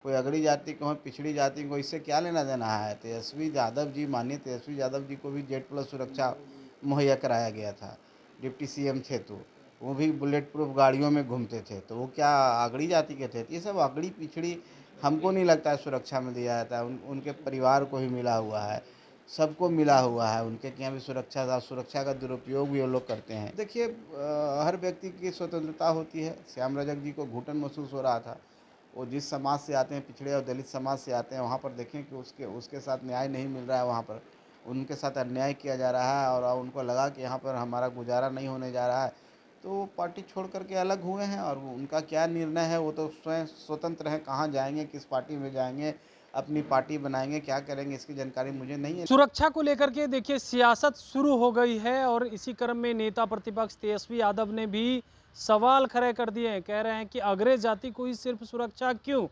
कोई अगड़ी जाति को हो, पिछड़ी जाति को, इससे क्या लेना देना है। तेजस्वी यादव जी, माननीय तेजस्वी यादव जी को भी जेड प्लस सुरक्षा मुहैया कराया गया था, डिप्टी सीएम थे तो वो भी बुलेट प्रूफ गाड़ियों में घूमते थे, तो वो क्या अगड़ी जाति के थे। ये सब अगड़ी पिछड़ी हमको नहीं लगता है सुरक्षा में दिया जाता है। उनके परिवार को ही मिला हुआ है, सबको मिला हुआ है। उनके यहाँ भी सुरक्षा का दुरुपयोग भी वो लोग करते हैं। देखिए, हर व्यक्ति की स्वतंत्रता होती है। श्याम रजक जी को घुटन महसूस हो रहा था। वो जिस समाज से आते हैं, पिछड़े और दलित समाज से आते हैं, वहाँ पर देखें कि उसके उसके साथ न्याय नहीं मिल रहा है। वहाँ पर उनके साथ अन्याय किया जा रहा है और उनको लगा कि यहाँ पर हमारा गुजारा नहीं होने जा रहा है, तो वो पार्टी छोड़ करके अलग हुए हैं। और उनका क्या निर्णय है वो तो स्वयं स्वतंत्र हैं। कहाँ जाएंगे, किस पार्टी में जाएंगे, अपनी पार्टी बनाएंगे, क्या करेंगे, इसकी जानकारी मुझे नहीं है। सुरक्षा को लेकर के देखिए सियासत शुरू हो गई है और इसी क्रम में नेता प्रतिपक्ष तेजस्वी यादव ने भी सवाल खड़े कर दिए हैं। कह रहे हैं कि अग्रय जाति को ही सिर्फ सुरक्षा क्यों,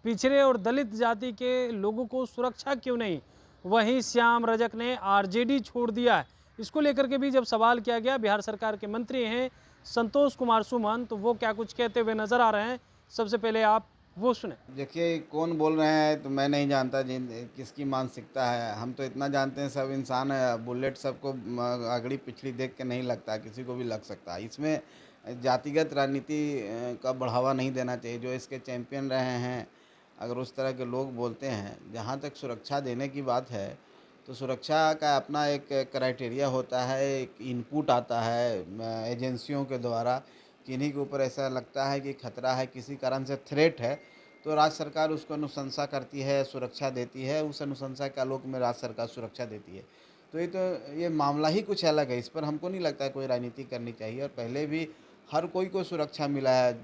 पिछड़े और दलित जाति के लोगों को सुरक्षा क्यों नहीं। वहीं श्याम रजक ने आरजेडी छोड़ दिया है। इसको लेकर के भी जब सवाल किया गया, बिहार सरकार के मंत्री हैं संतोष कुमार सुमन, तो वो क्या कुछ कहते हुए नजर आ रहे हैं, सबसे पहले आप वो सुने। देखिए, कौन बोल रहे हैं तो मैं नहीं जानता जिन किसकी मानसिकता है। हम तो इतना जानते हैं सब इंसान है। बुलेट सबको अगड़ी पिछड़ी देख के नहीं लगता, किसी को भी लग सकता है। इसमें जातिगत राजनीति का बढ़ावा नहीं देना चाहिए। जो इसके चैंपियन रहे हैं, अगर उस तरह के लोग बोलते हैं, जहाँ तक सुरक्षा देने की बात है तो सुरक्षा का अपना एक क्राइटेरिया होता है, एक इनपुट आता है एजेंसियों के द्वारा। किन्हीं के ऊपर ऐसा लगता है कि खतरा है, किसी कारण से थ्रेट है, तो राज्य सरकार उसको अनुशंसा करती है, सुरक्षा देती है। उस अनुशंसा के आलोक में राज्य सरकार सुरक्षा देती है। ये मामला ही कुछ अलग है। इस पर हमको नहीं लगता है कोई राजनीति करनी चाहिए। और पहले भी हर कोई को सुरक्षा मिला है,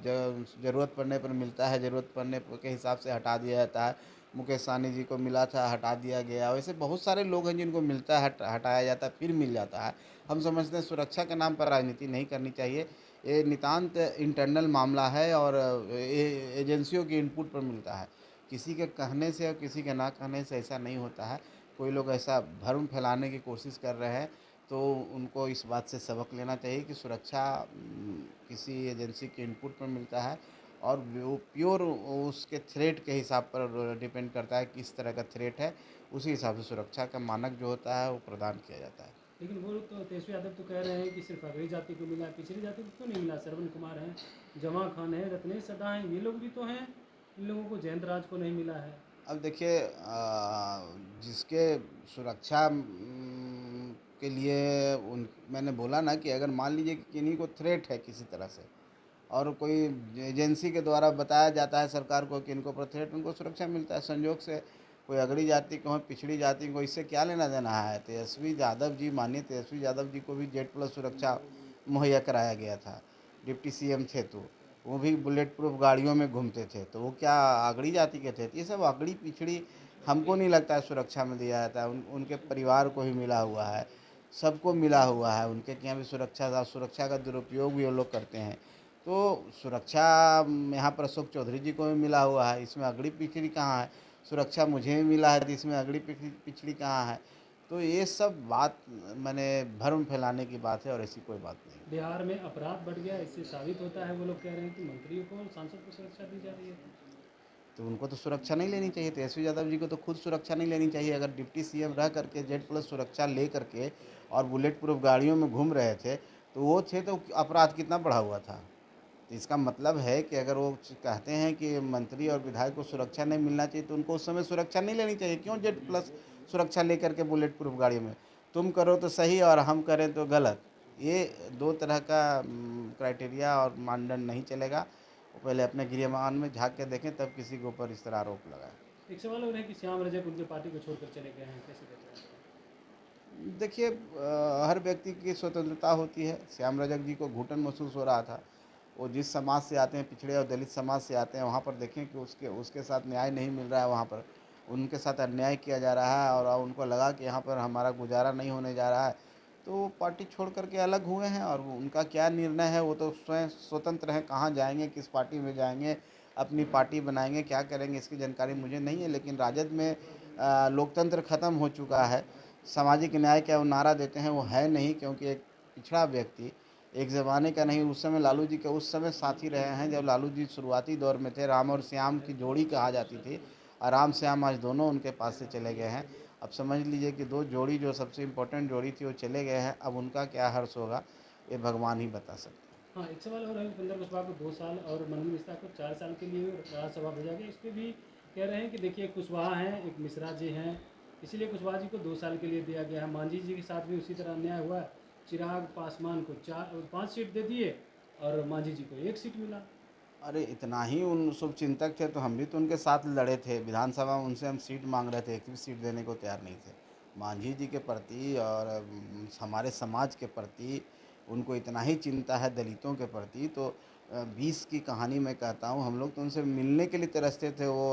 ज़रूरत पड़ने पर मिलता है, ज़रूरत पड़ने के हिसाब से हटा दिया जाता है। मुकेश सहनी जी को मिला था, हटा दिया गया। वैसे बहुत सारे लोग हैं जिनको मिलता है, हटाया जाता है, फिर मिल जाता है। हम समझते हैं सुरक्षा के नाम पर राजनीति नहीं करनी चाहिए। ये नितांत इंटरनल मामला है और एजेंसियों के इनपुट पर मिलता है। किसी के कहने से और किसी के ना कहने से ऐसा नहीं होता है। कोई लोग ऐसा भ्रम फैलाने की कोशिश कर रहे हैं, तो उनको इस बात से सबक लेना चाहिए कि सुरक्षा किसी एजेंसी के इनपुट पर मिलता है और वो प्योर उसके थ्रेट के हिसाब पर डिपेंड करता है, किस तरह का थ्रेट है। उसी हिसाब से सुरक्षा का मानक जो होता है वो प्रदान किया जाता है। लेकिन वो तो तेजस्वी यादव तो कह रहे हैं कि सिर्फ अगड़ी जाति को मिला है, पिछड़ी जाति को क्यों नहीं मिला। श्रवण कुमार हैं, जमा खान है, रत्नेश सदा हैं, ये लोग भी तो हैं। इन लोगों को जयंत राज को नहीं मिला है। अब देखिए, जिसके सुरक्षा के लिए उन मैंने बोला ना कि अगर मान लीजिए कि किन्हीं को थ्रेट है किसी तरह से, और कोई एजेंसी के द्वारा बताया जाता है सरकार को कि इनको पर थ्रेट, उनको सुरक्षा मिलता है। संयोग से कोई अगड़ी जाति को हो, पिछड़ी जाति को, इससे क्या लेना देना है। तेजस्वी यादव जी, माननीय तेजस्वी यादव जी को भी जेड प्लस सुरक्षा मुहैया कराया गया था, डिप्टी सीएम थे तो वो भी बुलेट प्रूफ गाड़ियों में घूमते थे, तो वो क्या अगड़ी जाति के थे। ये सब अगड़ी पिछड़ी हमको नहीं लगता है सुरक्षा में दिया जाता है। उनके परिवार को ही मिला हुआ है, सबको मिला हुआ है। उनके यहाँ भी सुरक्षा का दुरुपयोग भी वो लोग करते हैं। तो सुरक्षा यहाँ पर अशोक चौधरी जी को भी मिला हुआ है, इसमें अगड़ी पिछड़ी कहाँ है। सुरक्षा मुझे भी मिला है, तो इसमें अगड़ी पिछड़ी कहाँ है। तो ये सब बात मैंने भ्रम फैलाने की बात है और ऐसी कोई बात नहीं। बिहार में अपराध बढ़ गया, इससे साबित होता है। वो लोग कह रहे हैं कि मंत्रियों को और सांसद को सुरक्षा दी जा रही है। तो उनको तो सुरक्षा नहीं लेनी चाहिए। तेजस्वी यादव जी को तो खुद सुरक्षा नहीं लेनी चाहिए। अगर डिप्टी सीएम रह करके जेड प्लस सुरक्षा ले करके और बुलेट प्रूफ गाड़ियों में घूम रहे थे, तो वो थे तो अपराध कितना बढ़ा हुआ था। तो इसका मतलब है कि अगर वो कहते हैं कि मंत्री और विधायक को सुरक्षा नहीं मिलना चाहिए, तो उनको उस समय सुरक्षा नहीं लेनी चाहिए। क्यों जेड प्लस सुरक्षा लेकर के बुलेट प्रूफ गाड़ी में, तुम करो तो सही और हम करें तो गलत। ये दो तरह का क्राइटेरिया और मानदंड नहीं चलेगा। वो पहले अपने गृहमान में झांक के देखें, तब किसी के ऊपर इस तरह आरोप लगाएं। एक सवाल और है कि श्याम रजक उनकी पार्टी को छोड़कर चले गए हैं, कैसे देख रहे हैं। देखिए, हर व्यक्ति की स्वतंत्रता होती है। श्याम रजक जी को घुटन महसूस हो रहा था। वो जिस समाज से आते हैं, पिछड़े और दलित समाज से आते हैं, वहाँ पर देखें कि उसके उसके साथ न्याय नहीं मिल रहा है। वहाँ पर उनके साथ अन्याय किया जा रहा है और उनको लगा कि यहाँ पर हमारा गुजारा नहीं होने जा रहा है, तो वो पार्टी छोड़ करके अलग हुए हैं। और उनका क्या निर्णय है वो तो स्वयं स्वतंत्र हैं। कहाँ जाएंगे, किस पार्टी में जाएंगे, अपनी पार्टी बनाएंगे, क्या करेंगे, इसकी जानकारी मुझे नहीं है। लेकिन राजद में लोकतंत्र खत्म हो चुका है। सामाजिक न्याय का वो नारा देते हैं, वो है नहीं। क्योंकि एक पिछड़ा व्यक्ति एक ज़माने का नहीं, उस समय लालू जी के उस समय साथी रहे हैं जब लालू जी शुरुआती दौर में थे। राम और श्याम की जोड़ी कहा जाती थी और राम श्याम आज दोनों उनके पास से चले गए हैं। अब समझ लीजिए कि 2 जोड़ी जो सबसे इम्पोर्टेंट जोड़ी थी वो चले गए हैं। अब उनका क्या हर्ष होगा, ये भगवान ही बता सकते हैं। हाँ, एक सवाल और है, उपेंद्र कुशवाहा को 2 साल और मनोज मिश्रा को 4 साल के लिए राज्यसभा भेजा गया। इस पे भी कह रहे हैं कि देखिए कुशवाहा हैं, एक मिश्रा जी हैं, इसीलिए कुशवाहा जी को 2 साल के लिए दिया गया है। मांझी जी के साथ भी उसी तरह अन्याय हुआ है। चिराग पासवान को 5 सीट दे दिए और मांझी जी को 1 सीट मिला। अरे इतना ही उन शुभचिंतक थे तो हम भी तो उनके साथ लड़े थे। विधानसभा में उनसे हम सीट मांग रहे थे, एक भी सीट देने को तैयार नहीं थे। मांझी जी के प्रति और हमारे समाज के प्रति उनको इतना ही चिंता है, दलितों के प्रति तो 20 की कहानी मैं कहता हूँ। हम लोग तो उनसे मिलने के लिए तरसते थे। वो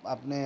अपने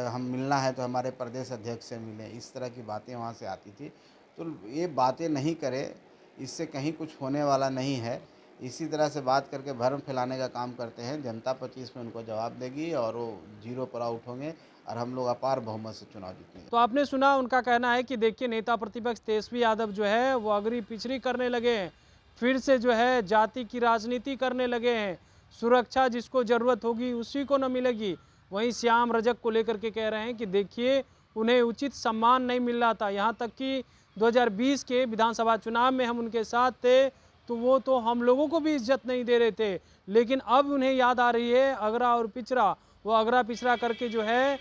हम मिलना है तो हमारे प्रदेश अध्यक्ष से मिलें, इस तरह की बातें वहाँ से आती थी। तो ये बातें नहीं करें, इससे कहीं कुछ होने वाला नहीं है। इसी तरह से बात करके भ्रम फैलाने का काम करते हैं। जनता 25 में उनको जवाब देगी और वो जीरो पर आउट होंगे और हम लोग अपार बहुमत से चुनाव जीतेंगे। तो आपने सुना, उनका कहना है कि देखिए नेता प्रतिपक्ष तेजस्वी यादव जो है वो अगड़ी पिछड़ी करने लगे हैं, फिर से जो है जाति की राजनीति करने लगे हैं। सुरक्षा जिसको ज़रूरत होगी उसी को न मिलेगी। वहीं श्याम रजक को लेकर के कह रहे हैं कि देखिए उन्हें उचित सम्मान नहीं मिल रहा था, यहाँ तक कि 2020 के विधानसभा चुनाव में हम उनके साथ थे तो वो तो हम लोगों को भी इज्जत नहीं दे रहे थे, लेकिन अब उन्हें याद आ रही है अगरा और पिछड़ा, वो अगरा पिछड़ा करके जो है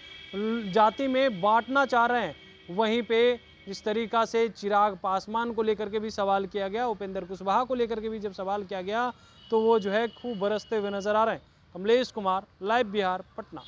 जाति में बांटना चाह रहे हैं। वहीं पे जिस तरीका से चिराग पासवान को लेकर के भी सवाल किया गया, उपेंद्र कुशवाहा को लेकर के भी जब सवाल किया गया तो वो जो है खूब बरसते हुए नजर आ रहे हैं। कमलेश कुमार, लाइव बिहार, पटना।